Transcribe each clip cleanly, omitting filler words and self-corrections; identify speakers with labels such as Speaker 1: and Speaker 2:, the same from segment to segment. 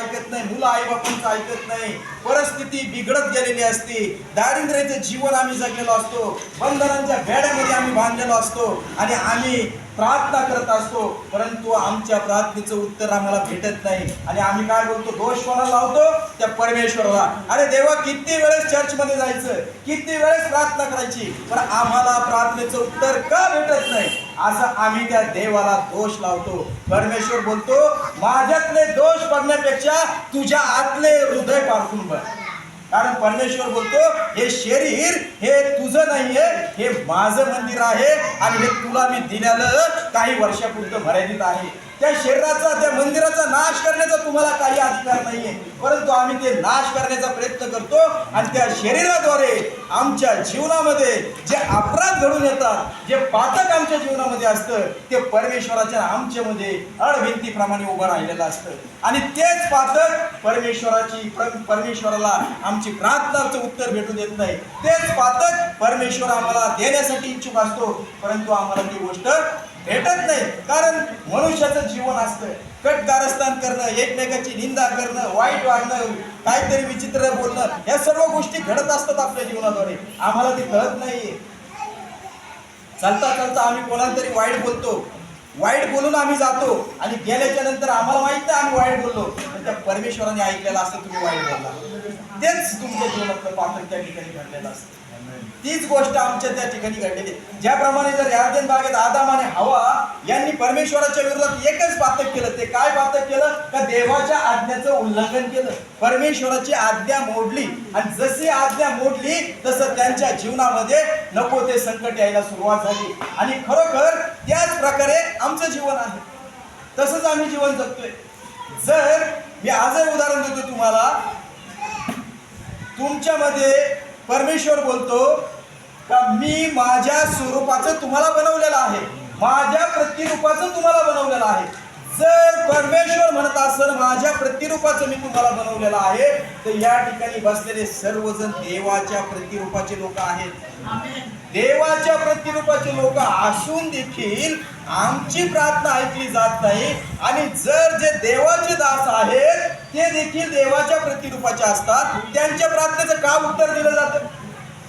Speaker 1: ऐकत नाही, मुलं आई बापांचं ऐकत नाही, परिस्थिती बिघडत गेलेली असते, दारिद्र्याचं जीवन आम्ही जगलेलो असतो, बंधनांच्या बेड्यामध्ये आम्ही बांधलेलो असतो आणि आम्ही प्रार्थना करत असतो, परंतु आमच्या प्रार्थनेचं उत्तर आम्हाला भेटत नाही आणि आम्ही काय बोलतो, दोष कोणाला लावतो? त्या परमेश्वराला. अरे देवा, किती वेळेस चर्चमध्ये जायचं, किती वेळेस प्रार्थना करायची, पण आम्हाला प्रार्थनेचं उत्तर का भेटत नाही, असं आम्ही त्या देवाला दोष लावतो. परमेश्वर बोलतो, माझ्यातले दोष बघण्यापेक्षा तुझ्या आतले हृदय पारखून बघ. कारण परमेश्वर बोलतो, हे शरीर हे तुझं नाहीये, हे माझं मंदिर आहे आणि हे तुला मी दिलेलं काही वर्षापुरतं मर्यादित आहे. त्या शरीराचा, त्या मंदिराचा नाश करण्याचा तुम्हाला काही अधिकार नाहीये, परंतु आम्ही ते नाश करण्याचा प्रयत्न करतो आणि त्या शरीराद्वारे आमच्या जीवनामध्ये जे अपराध घडून येतात, जे पातक आमच्या जीवनामध्ये असतं, ते परमेश्वराच्या आमच्यामध्ये अडभिंतीप्रमाणे उभं राहिलेलं असतं आणि तेच पातक परमेश्वराला आमची प्रार्थनाचं उत्तर भेटू देत नाही. तेच पातक परमेश्वर आम्हाला देण्यासाठी इच्छुक असतो, परंतु आम्हाला ती गोष्ट भेटत नाही. कारण मनुष्याचं जीवन असतं कटकारस्थान करणं, एकमेकाची निंदा करणं, वाईट वागणं, काहीतरी विचित्र बोलणं, या सर्व गोष्टी घडत असतात आपल्या जीवनाद्वारे. आम्हाला ते कळत नाहीये. चालता चालता आम्ही कोणाला तरी वाईट बोलतो, वाईट बोलून आम्ही जातो आणि गेल्याच्या नंतर आम्हाला माहित नाही आम्ही वाईट बोललो, पण त्या परमेश्वराने ऐकलेलं असतं तुम्ही वाईट बोलला. तेच तुमच्या जीवनातलं पातक त्या ठिकाणी घडलेलं असतं. तीच गोष्ट आमच्या त्या ठिकाणी घडलेली. ज्याप्रमाणे जर यार्दन बागेत आदाम आणि हवा यांनी परमेश्वराच्या विरोधात एकच पातक केलं, ते काय पातक केलं? का देवाच्या आज्ञेचं उल्लंघन केलं, परमेश्वराची आज्ञा मोडली आणि जशी आज्ञा मोडली तसं त्यांच्या जीवनामध्ये नको ते संकट यायला सुरुवात झाली आणि खरोखर त्याच प्रकारे आमचं जीवन आहे, तसंच आम्ही जीवन जगतोय. जर मी आजही उदाहरण देतो तुम्हाला, तुमच्यामध्ये परमेश्वर बोलतो का मी माझ्या स्वरूपाचं तुम्हाला बनवलेलं आहे, माझ्या प्रतिरूपाचं तुम्हाला बनवलेलं आहे. जर परमेश्वर म्हणत असेल माझ्या प्रतिरूपाचं मी तुम्हाला बनवलेलं आहे, तर या ठिकाणी बसलेले सर्वजण देवाच्या प्रतिरूपाचे लोक आहेत. देवाच्या प्रतिरूपाचे लोक असून देखील आमची प्रार्थना ऐकली जात नाही आणि जर जे देवाचे दास आहेत ते देखील देवाच्या प्रतिरूपाचे असतात, त्यांच्या प्रार्थनेचं का उत्तर दिलं जातं?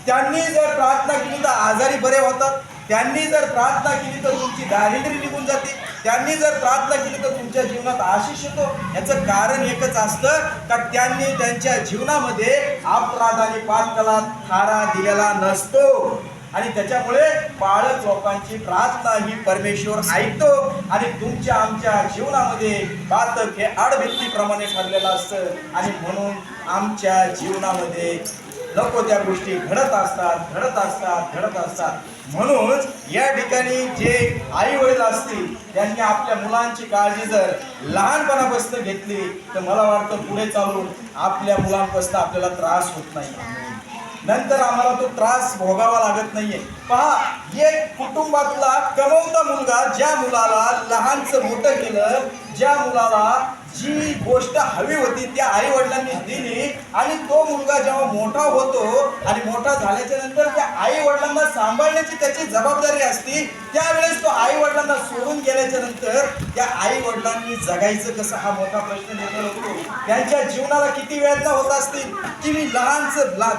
Speaker 1: त्यांनी जर प्रार्थना केली तर आजारी बरे होतात, त्यांनी जर प्रार्थना केली तर तुमची दारिद्र्य निघून जाते, त्यांनी जर प्रार्थना केली तर तुमच्या जीवनात आशीष येतो. याचं कारण एकच असतं का त्यांनी त्यांच्या जीवनामध्ये अपराध आणि पातकाला थारा दिलेला नसतो आणि त्याच्यामुळे बाळक लोकांची प्रार्थना ही परमेश्वर ऐकतो आणि तुमच्या आमच्या जीवनामध्ये पातक हे आडभित्तीप्रमाणे ठरलेलं असतं आणि म्हणून आमच्या जीवनामध्ये नको त्या गोष्टी घडत असतात. म्हणून या ठिकाणी जे आई वडील असतील त्यांनी आपल्या मुलांची काळजी जर लहानपणापासून घेतली तर मला वाटतं पुढे चालून आपल्या मुलांपासून आपल्याला त्रास होत नाही, नंतर आम्हाला तो त्रास भोगावा लागत नाहीये. पहा, एक कुटुंबातला कमवता मुलगा ज्या मुलाला लहानचं मोठं केलं, ज्या मुलाला जी गोष्ट हवी होती त्या आई वडिलांनी दिली आणि तो मुलगा जेव्हा मोठा होतो आणि मोठा झाल्याच्या नंतर त्या आई वडिलांना सांभाळण्याची त्याची जबाबदारी असते, त्यावेळेस तो आई वडिलांना सोडून गेल्याच्या नंतर त्या आई वडिलांनी जगायचं कसं हा मोठा प्रश्न निर्माण होतो. त्यांच्या जीवनाला किती वेदना होत असतील की मी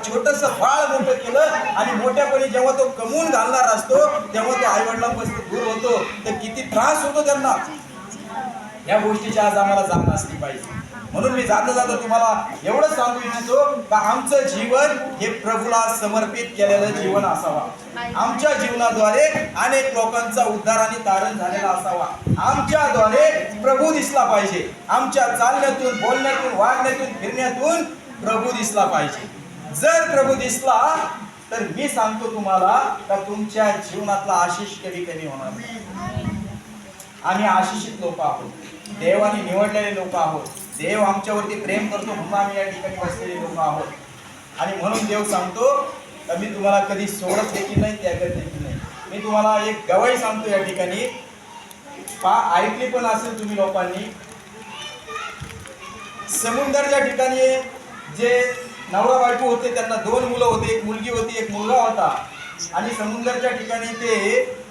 Speaker 1: छोटंसं बाळ मोठं केलं आणि मोठ्यापणी जेव्हा तो कमवून घालणार असतो तेव्हा तो आई वडिलांपासून दूर होतो, तर किती त्रास होतो त्यांना. या गोष्टीची आज आम्हाला जाण असली पाहिजे. म्हणून मी जाता तुम्हाला एवढं सांगू इच्छितो का आमचं जीवन हे प्रभूला समर्पित केलेलं जीवन असावा. आमच्या जीवनाद्वारे अनेक लोकांचा उद्धार आणि तारण झालेला असावा. आमच्याद्वारे प्रभू दिसला पाहिजे. आमच्या चालण्यातून, बोलण्यातून, वागण्यातून, फिरण्यातून प्रभू दिसला पाहिजे. जर प्रभू दिसला तर मी सांगतो तुम्हाला का तुमच्या जीवनातला आशिष कधी कमी होणार नाही. आम्ही आशिषित लोक आहोत, देवाने निवडलेले लोक आहोत, देव आमच्यावरती प्रेम करतो म्हणून आम्ही या ठिकाणी बसलेले लोक आहोत आणि म्हणून देव सांगतो तर मी तुम्हाला कधी सोडत देखील नाही, त्यागत देखील नाही. मी तुम्हाला एक गवाही सांगतो या ठिकाणी, ऐकली पण असेल तुम्ही लोकांनी. समुद्राच्या ठिकाणी जे नवरा बायको होते त्यांना 2 मुलं होते, एक मुलगी होती, एक मुलगा होता आणि समुद्राच्या ठिकाणी ते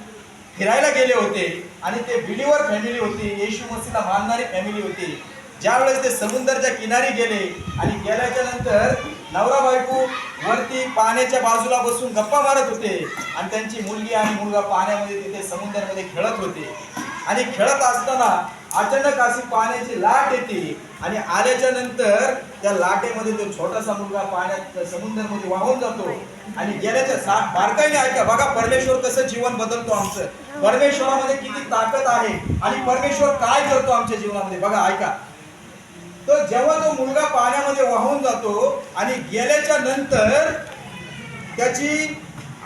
Speaker 1: फिरायला गेले होते आणि ते बिलीवर फॅमिली होती, येशू मसीहला मानणारी फॅमिली होती. ज्यावेळेस ते समुद्राच्या किनारी गेले आणि गेल्याच्या नंतर नवरा बायको वरती पाण्याच्या बाजूला बसून गप्पा मारत होते आणि त्यांची मुलगी आणि मुलगा पाण्यामध्ये तिथे समुद्रामध्ये खेळत होते आणि खेळत असताना अचानक अशी पाण्याची लाट येते आणि आल्याच्या नंतर त्या लाटेमध्ये तो छोटासा मुलगा पाण्यात समुद्रामध्ये वाहून जातो आणि गेल्याच्या 60 बारकाईने ऐका बघा परमेश्वर कसं जीवन बदलतो आमचं परमेश्वरामध्ये किती ताकद आहे आणि परमेश्वर काय करतो आमच्या जीवनामध्ये बघा ऐका तो जेव्हा तो मुलगा पाण्यामध्ये वाहून जातो आणि गेल्याच्या नंतर त्याची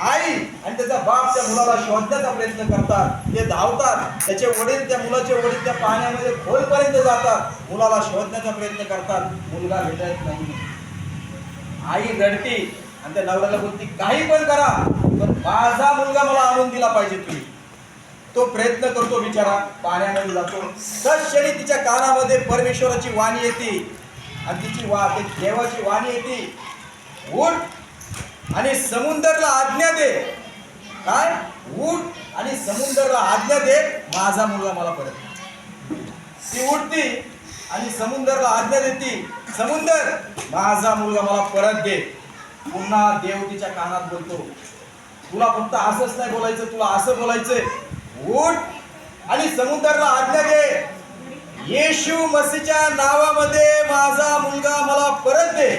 Speaker 1: आई आणि त्याचा बाप त्या मुलाला शोधण्याचा प्रयत्न करतात ते धावतात त्याचे वडील त्या मुलाचे वडील त्या पाण्यामध्ये खोलपर्यंत जातात मुलाला शोधण्याचा प्रयत्न करतात मुलगा भेटत नाही आई रडते आणि त्या नवऱ्याला बोलते काही पण करा पण माझा मुलगा मला आणून दिला पाहिजे तुम्ही तो प्रयत्न करतो बिचारा पाण्यामध्ये जातो तर क्षणी तिच्या कानामध्ये परमेश्वराची वाणी येते आणि तिची देवाची वाणी येते उठ आणि समुद्राला आज्ञा दे काय उठ आणि समुद्राला आज्ञा दे माझा मुलगा मला परत ती उठती आणि समुद्राला आज्ञा देते समुद्र माझा मुलगा मला परत दे पुन्हा देव तिच्या कानात बोलतो तुला फक्त असंच नाही बोलायचं तुला असं बोलायचंय उठ आणि समुद्राला आज्ञा दे येशू मसीच्या नावामध्ये माझा मुलगा मला परत दे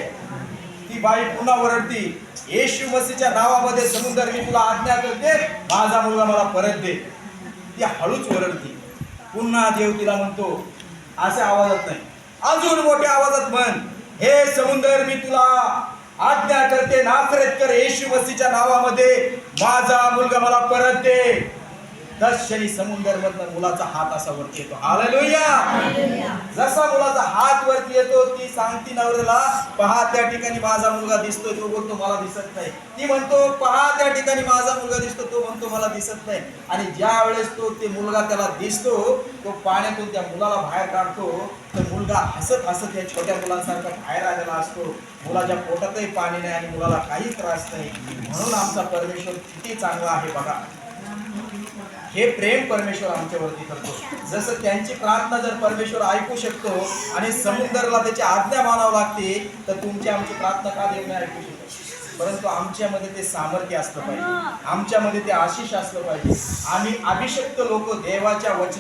Speaker 1: ती बाई पुन्हा ओरडती येशू मसीच्या नावामध्ये समुद्र मी तुला आज्ञा करते माझा मुलगा मला परत दे ती हळूच ओरडती पुन्हा देव तिला म्हणतो अशा आवाजात नाही अजून मोठ्या आवाजात म्हण हे समुद्र मी तुला आज्ञा करते नासरेतकर येशू मसीच्या नावामध्ये माझा मुलगा मला परत दे क्षणी समुद्रामधनं मुलाचा हात असा वरती येतो हालेलुया जसा मुलाचा हात वरती येतो ती सांगती नवऱ्याला पहा त्या ठिकाणी माझा मुलगा दिसतोय तो बोलतो मला दिसत नाही ती म्हणतो पहा त्या ठिकाणी माझा मुलगा दिसतो तो म्हणतो मला दिसत नाही आणि ज्या वेळेस तो ते मुलगा त्याला दिसतो तो पाण्यातून त्या मुलाला बाहेर काढतो तर मुलगा हसत हसत या छोट्या मुलांसारखा बाहेर आलेला असतो मुलाच्या पोटातही पाणी नाही आणि मुलाला काही त्रास नाही म्हणून आमचा परमेश्वर किती चांगला आहे बघा हे प्रेम परमेश्वर आमच्यावरती करतो जसं त्यांची प्रार्थना जर परमेश्वर ऐकू शकतो आणि समुद्राला त्याची आज्ञा मानावं लागते तर तुमची आमची प्रार्थना का देव नाही ऐकू शकतो परंतु आमच्यामध्ये ते सामर्थ्य असलं पाहिजे आमच्यामध्ये ते आशिष असलं पाहिजे आम्ही अभिषक्त लोक देवाच्या वचन